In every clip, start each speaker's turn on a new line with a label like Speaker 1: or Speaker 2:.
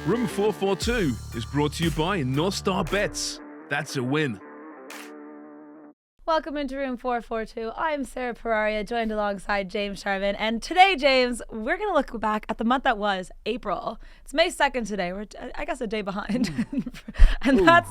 Speaker 1: Room 442 is brought to you by North Star Bets. That's a win.
Speaker 2: Welcome into Room 442. I'm Sarah Pararia, joined alongside James Sharman. And today, James, we're going to look back at the month that was April. It's May 2nd today. We're, I guess, a day behind. and that's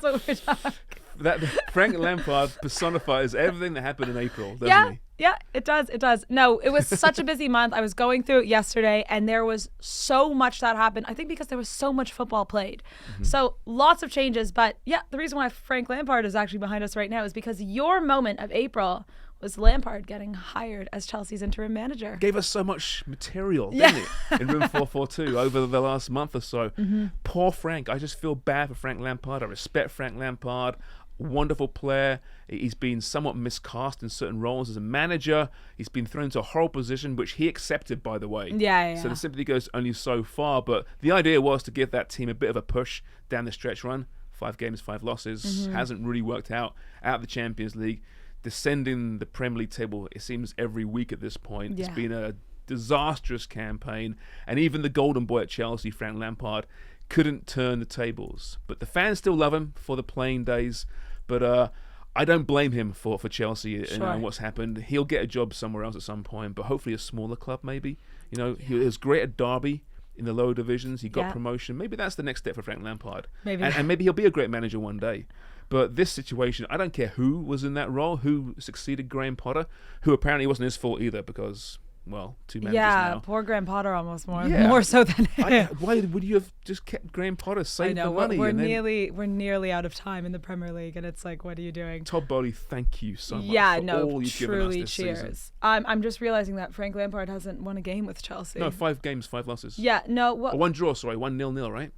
Speaker 2: what we're talking.
Speaker 1: That Frank Lampard personifies everything that happened in April, doesn't he?
Speaker 2: Yeah, it does. It does. No, it was such a busy month. I was going through it yesterday, and there was so much that happened. I think because there was so much football played. Mm-hmm. So lots of changes. But yeah, the reason why Frank Lampard is actually behind us right now is because your moment of April was Lampard getting hired as Chelsea's interim manager.
Speaker 1: Gave us so much material, didn't it, in Room 442 over the last month or so. Mm-hmm. Poor Frank. I just feel bad for Frank Lampard. I respect Frank Lampard. Wonderful player. He's been somewhat miscast in certain roles as a manager. He's been thrown into a horrible position, which he accepted, by the way.
Speaker 2: Yeah.
Speaker 1: So the sympathy goes only so far. But the idea was to give that team a bit of a push down the stretch run. 5 games, 5 losses. Mm-hmm. Hasn't really worked out of the Champions League. Descending the Premier League table, it seems, every week at this point. Yeah. It's been a disastrous campaign. And even the golden boy at Chelsea, Frank Lampard, couldn't turn the tables. But the fans still love him for the playing days. But I don't blame him for Chelsea and what's happened. He'll get a job somewhere else at some point, but hopefully a smaller club maybe. You know, he was great at Derby in the lower divisions. He got promotion. Maybe that's the next step for Frank Lampard.
Speaker 2: Maybe.
Speaker 1: And maybe he'll be a great manager one day. But this situation, I don't care who was in that role, who succeeded Graham Potter, who apparently wasn't his fault either because, well, 2 managers now.
Speaker 2: Yeah, poor Graham Potter almost more so than him.
Speaker 1: Why would you have just kept Graham Potter, save the money?
Speaker 2: We're nearly out of time in the Premier League, and it's like, what are you doing?
Speaker 1: Todd Bowley, thank you so much for all you've given us this season.
Speaker 2: I'm just realizing that Frank Lampard hasn't won a game with Chelsea.
Speaker 1: No, 5 games, 5 losses.
Speaker 2: Yeah, no.
Speaker 1: Or 1 draw, 1-0, right?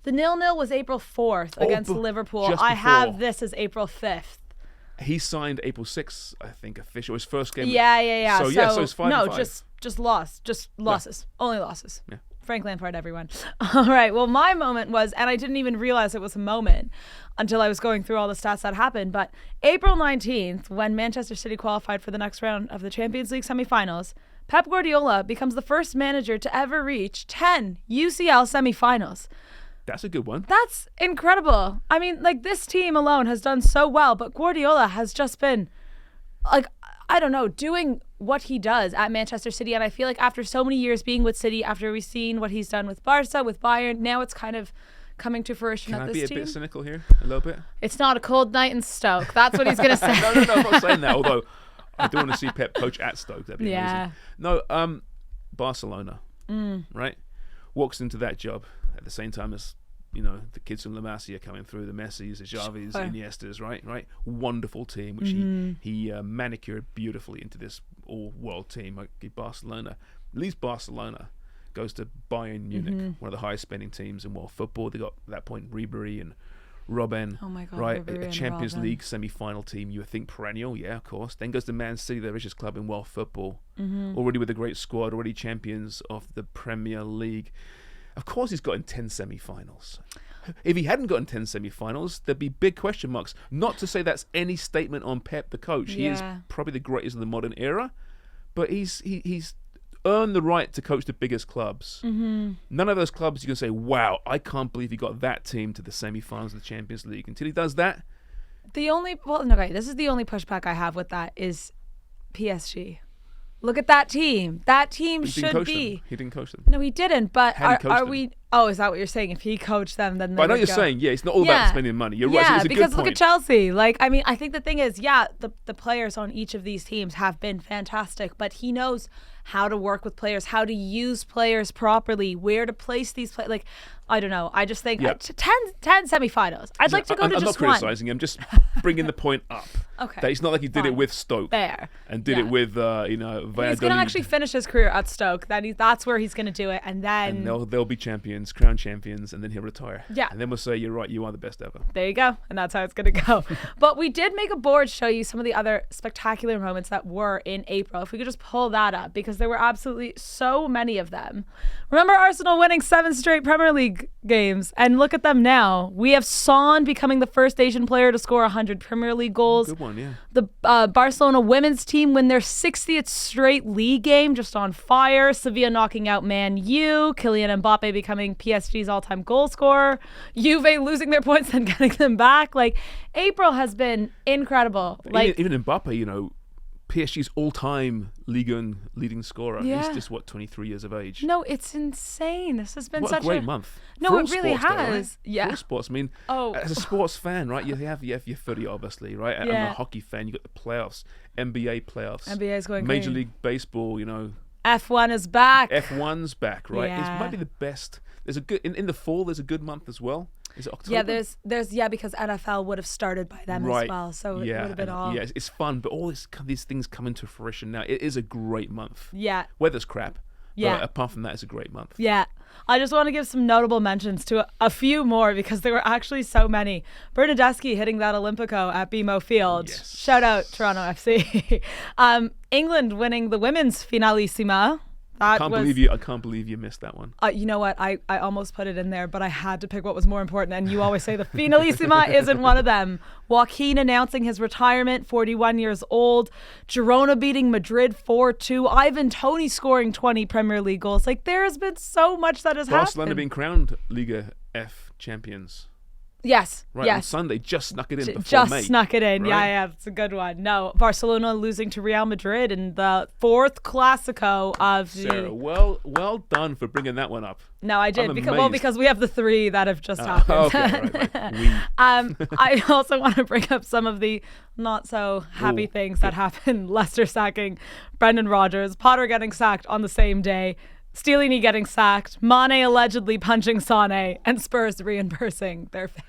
Speaker 2: The 0-0 was April 4th against Liverpool. I have this as April 5th.
Speaker 1: He signed April 6th, I think, official. His first game.
Speaker 2: Yeah.
Speaker 1: So it's 5-5.
Speaker 2: No, just losses.
Speaker 1: Yeah.
Speaker 2: Only losses.
Speaker 1: Yeah.
Speaker 2: Frank Lampard, everyone. All right. Well, my moment was, and I didn't even realize it was a moment until I was going through all the stats that happened, but April 19th, when Manchester City qualified for the next round of the Champions League semifinals, Pep Guardiola becomes the first manager to ever reach 10 UCL semifinals.
Speaker 1: That's a good one.
Speaker 2: That's incredible. I mean, like, this team alone has done so well, but Guardiola has just been, like, I don't know, doing what he does at Manchester City. And I feel like after so many years being with City, after we've seen what he's done with Barca, with Bayern, now it's kind of coming to fruition at this team.
Speaker 1: Can I be a bit cynical here? A little bit?
Speaker 2: It's not a cold night in Stoke. That's what he's going to say.
Speaker 1: No, I'm not saying that, although I do want to see Pep coach at Stoke. That'd be amazing. No, Barcelona, right? Walks into that job at the same time as, you know, the kids from La Masia coming through, the Messis, the Xavis, Iniestas, right? Wonderful team, which he manicured beautifully into this all-world team like Barcelona. Leaves Barcelona, goes to Bayern Munich, one of the highest spending teams in world football. They got, at that point, Ribery and Robben,
Speaker 2: oh my God,
Speaker 1: right?
Speaker 2: Ribery
Speaker 1: A Champions
Speaker 2: Robben.
Speaker 1: League semi-final team, you would think perennial, yeah, of course. Then goes to Man City, the richest club in world football, already with a great squad, already champions of the Premier League. Of course he's gotten 10 semi-finals. If he hadn't gotten 10 semi-finals, there'd be big question marks. Not to say that's any statement on Pep, the coach. He is probably the greatest of the modern era, but he's earned the right to coach the biggest clubs. None of those clubs you can say, wow, I can't believe he got that team to the semi-finals of the Champions League. Until he does that.
Speaker 2: This is the only pushback I have with that is PSG. Look at that team. That team should be.
Speaker 1: He didn't coach them.
Speaker 2: No, he didn't. But are we? Oh, is that what you're saying? If he coached them, then.
Speaker 1: But I know you're saying, it's not all about spending money. You're right. So it's a
Speaker 2: because
Speaker 1: good
Speaker 2: look
Speaker 1: point.
Speaker 2: at Chelsea. Like, I mean, I think the thing is, the players on each of these teams have been fantastic, but he knows how to work with players, how to use players properly, where to place these players. Like, I don't know. I just think 10 semifinals. I'd like to go to
Speaker 1: I'm
Speaker 2: just
Speaker 1: not
Speaker 2: one.
Speaker 1: criticising him. Just bringing the point up.
Speaker 2: Okay.
Speaker 1: That it's not like he did it with Stoke.
Speaker 2: Fair.
Speaker 1: And did it with, Valladolid.
Speaker 2: He's going to actually finish his career at Stoke. That's where he's going to do it. And then...
Speaker 1: And they'll be champions, crown champions, and then he'll retire.
Speaker 2: Yeah.
Speaker 1: And then we'll say, you're right, you are the best ever.
Speaker 2: There you go. And that's how it's going to go. But we did make a board show you some of the other spectacular moments that were in April. If we could just pull that up, because there were absolutely so many of them. Remember Arsenal winning 7 straight Premier League games? And look at them now. We have Son becoming the first Asian player to score 100 Premier League goals.
Speaker 1: Good one, yeah.
Speaker 2: The Barcelona women's team win their 60th straight league game, just on fire. Sevilla knocking out Man U. Kylian Mbappe becoming becoming PSG's all-time goal scorer, Juve losing their points and getting them back. Like, April has been incredible. Like,
Speaker 1: even Mbappe, you know, PSG's all-time Ligue 1 leading scorer.
Speaker 2: Yeah.
Speaker 1: He's just, 23 years of age.
Speaker 2: No, it's insane. This has been
Speaker 1: What
Speaker 2: such
Speaker 1: a great month.
Speaker 2: No,
Speaker 1: For
Speaker 2: it
Speaker 1: all
Speaker 2: really
Speaker 1: sports, though,
Speaker 2: has.
Speaker 1: right?
Speaker 2: Yeah.
Speaker 1: For all sports. I mean,
Speaker 2: Oh.
Speaker 1: as a sports fan, right, you have your footy, obviously, right? And
Speaker 2: Yeah.
Speaker 1: a hockey fan, you got the playoffs, NBA playoffs.
Speaker 2: NBA's going
Speaker 1: Major
Speaker 2: crazy.
Speaker 1: League Baseball, you know.
Speaker 2: F1 is back.
Speaker 1: F1's back, right?
Speaker 2: Yeah.
Speaker 1: It might be the best. There's a good in the fall. There's a good month as well. Is it October?
Speaker 2: Yeah, there's because NFL would have started by then
Speaker 1: right.
Speaker 2: as well, so it would have been
Speaker 1: and,
Speaker 2: all.
Speaker 1: Yeah, it's fun, but all these things come into fruition now. It is a great month.
Speaker 2: Yeah.
Speaker 1: Weather's crap.
Speaker 2: Yeah.
Speaker 1: But apart from that, it's a great month.
Speaker 2: Yeah. I just want to give some notable mentions to a few more because there were actually so many. Bernadeschi hitting that Olympico at BMO Field.
Speaker 1: Yes.
Speaker 2: Shout out Toronto FC. England winning the women's Finalissima.
Speaker 1: I can't believe you missed that one.
Speaker 2: You know what? I almost put it in there, but I had to pick what was more important. And you always say the Finalissima isn't one of them. Joaquin announcing his retirement, 41 years old. Girona beating Madrid 4-2. Ivan Toney scoring 20 Premier League goals. Like, there has been so much that has
Speaker 1: Barcelona
Speaker 2: happened.
Speaker 1: being crowned Liga F champions.
Speaker 2: Yes.
Speaker 1: Right,
Speaker 2: yes.
Speaker 1: on Sunday, just snuck it in before
Speaker 2: Just
Speaker 1: May.
Speaker 2: snuck it in.
Speaker 1: Right?
Speaker 2: Yeah, it's a good one. No, Barcelona losing to Real Madrid in the fourth Clásico of the...
Speaker 1: Sarah, well done for bringing that one up.
Speaker 2: No, I did.
Speaker 1: I'm
Speaker 2: Because
Speaker 1: amazed.
Speaker 2: we have the three that have just happened.
Speaker 1: Okay, right. We.
Speaker 2: I also want to bring up some of the not so happy
Speaker 1: Ooh,
Speaker 2: things that happened. Leicester sacking Brendan Rodgers, Potter getting sacked on the same day, Steelini getting sacked, Mane allegedly punching Sané, and Spurs reimbursing their fans.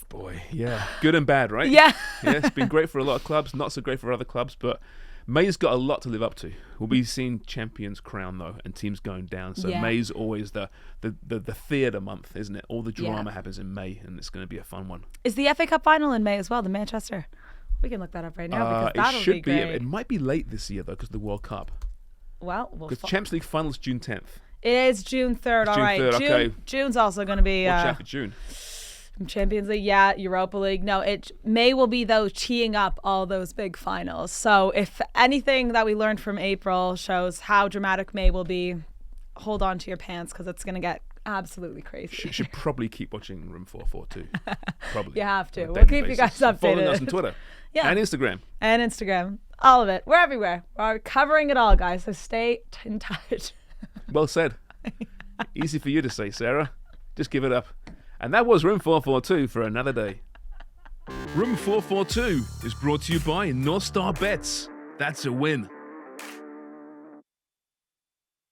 Speaker 1: Boy, yeah. Good and bad, right?
Speaker 2: Yeah.
Speaker 1: Yeah, it's been great for a lot of clubs, not so great for other clubs, but May's got a lot to live up to. We'll be seeing champions crowned, though, and teams going down. So
Speaker 2: Yeah.
Speaker 1: May's always the theatre month, isn't it? All the drama happens in May, and it's going to be a fun one.
Speaker 2: Is the FA Cup final in May as well, the Manchester? We can look that up right now because that'll
Speaker 1: it should
Speaker 2: be great.
Speaker 1: It might be late this year, though, because of the World Cup.
Speaker 2: Well,
Speaker 1: Because Champions League finals June 10th.
Speaker 2: it is June 3rd, all
Speaker 1: June
Speaker 2: right.
Speaker 1: 3rd, okay.
Speaker 2: June's also going to be...
Speaker 1: Watch out for June.
Speaker 2: Champions League, yeah, Europa League. No, May will be though teeing up all those big finals. So if anything that we learned from April shows how dramatic May will be, hold on to your pants because it's going to get absolutely crazy.
Speaker 1: Should probably keep watching Room 442. Probably.
Speaker 2: You have to.
Speaker 1: On a
Speaker 2: We'll
Speaker 1: daily
Speaker 2: keep you
Speaker 1: basis.
Speaker 2: guys updated.
Speaker 1: Following us on Twitter.
Speaker 2: Yeah.
Speaker 1: And Instagram.
Speaker 2: And Instagram. All of it. We're everywhere. We're covering it all, guys. So stay in touch.
Speaker 1: Well said. Easy for you to say, Sarah. Just give it up. And that was Room 442 for another day. Room 442 is brought to you by North Star Bets. That's a win.